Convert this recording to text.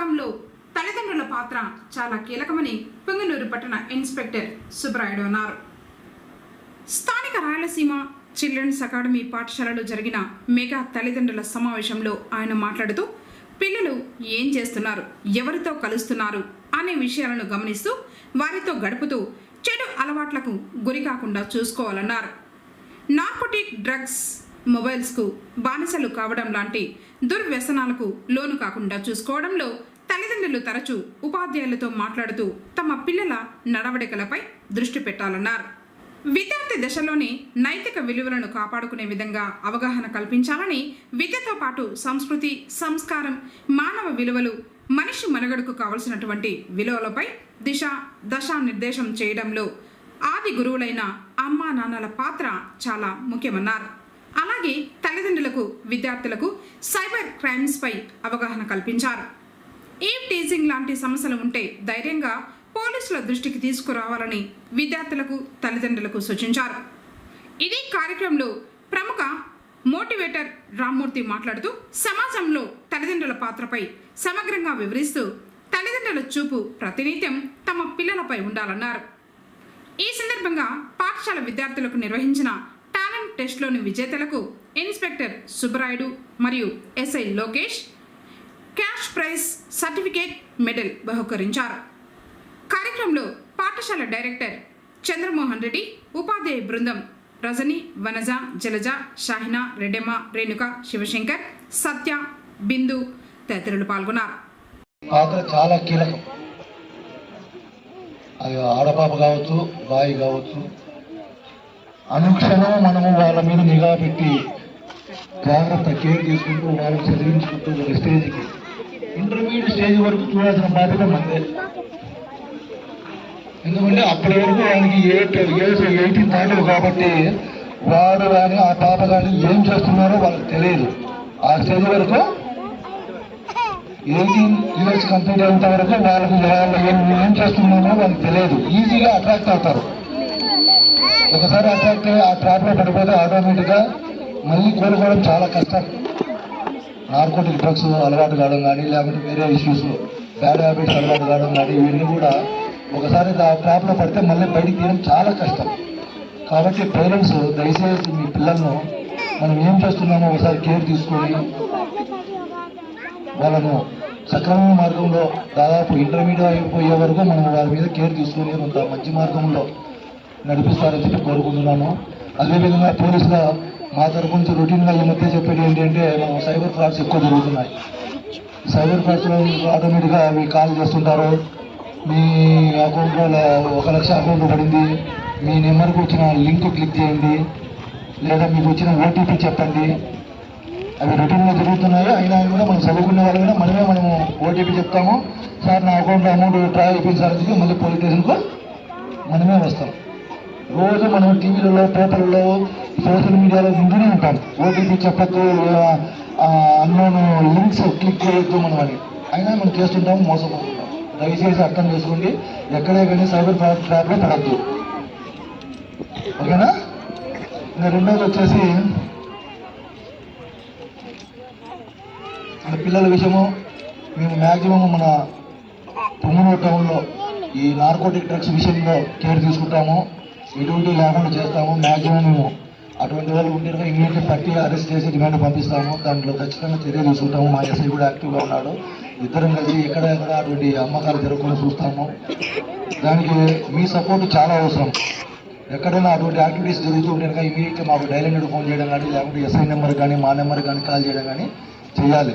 పెంపకంలో తల్లిదండ్రుల పాత్ర చాలా కీలకమని పొంగనూరు పట్టణ ఇన్స్పెక్టర్ సుబ్రాయుడు అన్నారు. స్థానిక రాయలసీమ చిల్డ్రన్స్ అకాడమీ పాఠశాలలో జరిగిన మెగా తల్లిదండ్రుల సమావేశంలో ఆయన మాట్లాడుతూ పిల్లలు ఏం చేస్తున్నారు, ఎవరితో కలుస్తున్నారు అనే విషయాలను గమనిస్తూ వారితో గడుపుతూ చెడు అలవాట్లకు గురి కాకుండా చూసుకోవాలన్నారు. నార్కోటిక్ డ్రగ్స్, మొబైల్స్కు బానిసలు కావడం లాంటి దుర్వ్యసనాలకు లోను కాకుండా చూసుకోవడంలో తల్లిదండ్రులు తరచూ ఉపాధ్యాయులతో మాట్లాడుతూ తమ పిల్లల నడవడికలపై దృష్టి పెట్టాలన్నారు. విద్యార్థి దశలోనే నైతిక విలువలను కాపాడుకునే విధంగా అవగాహన కల్పించాలని, విద్యతో పాటు సంస్కృతి, సంస్కారం, మానవ విలువలు, మనిషి మనుగడకు కావలసినటువంటి విలువలపై దిశానిర్దేశం చేయడంలో ఆది గురువులైన అమ్మా నాన్నల పాత్ర చాలా ముఖ్యమన్నారు. అలాగే తల్లిదండ్రులకు, విద్యార్థులకు సైబర్ క్రైమ్స్ పై అవగాహన కల్పించారు. ఈవ్ టీజింగ్ లాంటి సమస్యలు ఉంటే ధైర్యంగా పోలీసుల దృష్టికి తీసుకురావాలని విద్యార్థులకు, తల్లిదండ్రులకు సూచించారు. ఇదే కార్యక్రమంలో ప్రముఖ మోటివేటర్ రామ్మూర్తి మాట్లాడుతూ సమాజంలో తల్లిదండ్రుల పాత్రపై సమగ్రంగా వివరిస్తూ తల్లిదండ్రుల చూపు ప్రతినిత్యం తమ పిల్లలపై ఉండాలన్నారు. ఈ సందర్భంగా పాఠశాల విద్యార్థులకు నిర్వహించిన టాలెంట్ టెస్ట్లోని విజేతలకు ఇన్స్పెక్టర్ సుబ్బరాయుడు మరియు SI Lokesh cash prize, certificate, medal బహుకరించారు. కార్యక్రమంలో పాఠశాల డైరెక్టర్ చంద్రమోహన్ రెడ్డి, ఉపాధ్యాయ బృందం రజని, వనజ, జలజ, షాహినా, రెడ్డెమ్మ, రేణుక, శివశంకర్, సత్య, బిందు తదితరులు పాల్గొన్నారు. పాత్ర చాలా కీలకం. అది ఆడపాప కావచ్చు, బాయి కావచ్చు, అనుక్షణం మనము వాళ్ళ మీద నిఘా పెట్టి జాగ్రత్త కేర్ తీసుకుంటూ వాళ్ళని చదివించుకుంటూ ఒక స్టేజ్కి, ఇంటర్మీడియట్ స్టేజ్ వరకు చూడాల్సిన బాధ్యత మనదే. ఎందుకంటే అప్పటి వరకు ఆయనకి 18 దాటలు కాబట్టి వాడు కానీ ఆ పాప కానీ ఏం చేస్తున్నారో వాళ్ళకి తెలియదు. ఆ స్టేజ్ వరకు 18 ఇయర్స్ కంప్లీట్ అయినంత వరకు వాళ్ళకి ఏం చేస్తున్నామో వాళ్ళకి తెలియదు. ఈజీగా అట్రాక్ట్ అవుతారు. ఒకసారి అట్రాక్ట్ అయ్యి ఆ ట్రాప్లో పడిపోతే ఆటోమేటిక్గా మళ్ళీ కోలుకోవడం చాలా కష్టం. నార్కోటిక్ డ్రగ్స్ అలవాటు కావడం కానీ, లేకపోతే వేరే ఇష్యూస్, బ్యాడ్ హ్యాబిట్స్ అలవాటు కావడం కానీ, ఇవన్నీ కూడా ఒకసారి ఆ ట్రాప్లో పడితే మళ్ళీ బయటికి తీయడం చాలా కష్టం. కాబట్టి పేరెంట్స్ దయచేసి మీ పిల్లలను మనం ఏం చేస్తున్నామో ఒకసారి కేర్ తీసుకొని వాళ్ళను సక్రమ మార్గంలో దాదాపు ఇంటర్మీడియట్ అయిపోయే వరకు మనం వాళ్ళ మీద కేర్ తీసుకొని కొంత మంచి మార్గంలో నడిపిస్తారని చెప్పి కోరుకుంటున్నాము. అదేవిధంగా పోలీసుగా మా తరపు నుంచి రొటీన్గా ఈ మధ్య చెప్పేది ఏంటంటే, మనం సైబర్ ఫ్రాడ్స్ ఎక్కువ జరుగుతున్నాయి. సైబర్ ఫ్రాడ్స్లో ఆటోమేటిక్గా అవి కాల్ చేస్తుంటారు. మీ అకౌంట్లో 1 లక్ష అకౌంట్ పడింది, మీ నెంబర్కి వచ్చిన లింక్ క్లిక్ చేయండి, లేదా మీకు వచ్చిన ఓటీపీ చెప్పండి. అవి రొటీన్గా జరుగుతున్నాయి. అయినా కూడా మనం చదువుకునే వాళ్ళు కూడా మనము ఓటీపీ చెప్తాము, సార్ నా అకౌంట్లో అమౌంట్ డ్రా అయిపోయింది సార్ అని చెప్పి మళ్ళీ పోలీస్ స్టేషన్కు మనమే వస్తాం. రోజు మనం టీవీలలో, పేపర్లలో, సోషల్ మీడియాలో వింటూనే ఉంటాం, ఓటీపీ చెప్పద్దు, అన్నోన్ లింక్స్ క్లిక్ చేయొద్దు మనం అని. అయినా మనం చేస్తుంటాము, మోసపోతుంటాం. దయచేసి అర్థం చేసుకోండి, ఎక్కడే కానీ సైబర్ ట్రాప్లో పడద్దు. ఓకేనా? ఇంకా రెండోది వచ్చేసి పిల్లల విషయము, మేము మ్యాక్సిమం మన పొంగనూరు టౌన్లో ఈ నార్కోటిక్ డ్రగ్స్ విషయంలో కేర్ తీసుకుంటాము, ఎటువంటి లేకుండా చేస్తాము. మ్యాక్సిమం మేము అటువంటి వాళ్ళు ఉంటే ఇమీడియట్లీ పట్టి అరెస్ట్ చేసి రిమాండ్ పంపిస్తాము. దాంట్లో ఖచ్చితంగా చర్య తీసుకుంటాము. మా ఎస్ఐ కూడా యాక్టివ్గా ఉన్నాడు. ఇద్దరం కలిసి ఎక్కడెక్కడ అటువంటి అమ్మకాలు జరగకుండా చూస్తాము. దానికి మీ సపోర్ట్ చాలా అవసరం. ఎక్కడైనా అటువంటి యాక్టివిటీస్ జరుగుతూ ఉంటే కనుక ఇమీడియట్గా మాకు డైల్ 100 ఫోన్ చేయడం కానీ, లేకపోతే ఎస్ఐ నెంబర్ కానీ, మా నెంబర్ కానీ కాల్ చేయడం కానీ చేయాలి.